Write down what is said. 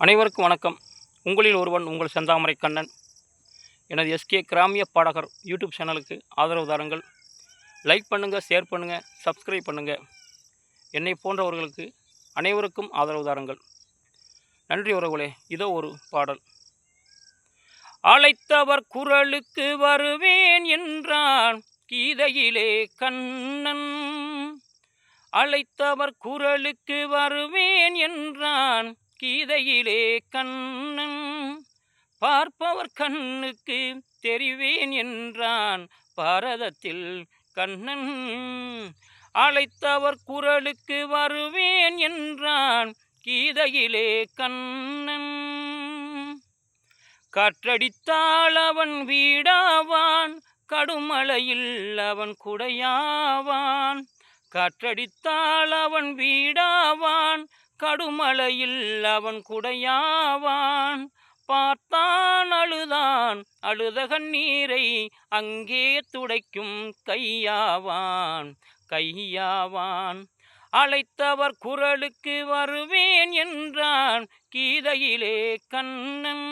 அனைவருக்கும் வணக்கம். உங்களில் ஒருவன் உங்கள் செந்தாமரை கண்ணன். எனது எஸ்கே கிராமிய பாடகர் யூடியூப் சேனலுக்கு ஆதரவு தாருங்கள். லைக் பண்ணுங்கள், ஷேர் பண்ணுங்கள், சப்ஸ்கிரைப் பண்ணுங்கள். என்னை போன்றவர்களுக்கு அனைவருக்கும் ஆதரவு தாருங்கள். நன்றி உறவுகளே. இதோ ஒரு பாடல். அழைத்தவர் குரலுக்கு வருவேன் என்றான் கீதையிலே கண்ணன். அழைத்தவர் குரலுக்கு வருவேன் என்றான் கீதையிலே கண்ணன். பார்ப்பவர் கண்ணுக்கு தெரிவேன் என்றான் பாரதத்தில் கண்ணன். அழைத்தவர் குரலுக்கு வருவேன் என்றான் கீதையிலே கண்ணன். காற்றடித்தால் அவன் வீடாவான், கடுமலையில் அவன் குடையாவான். காற்றடித்தால் அவன் வீடாவான், கடுமலையில் அவன் குடையாவான். பார்த்தான் அழுதான், அழுத கண்ணீரை அங்கே துடைக்கும் கையாவான், கையாவான். அழைத்தவர் குரலுக்கு வருவேன் என்றான் கீதையிலே கண்ணன்.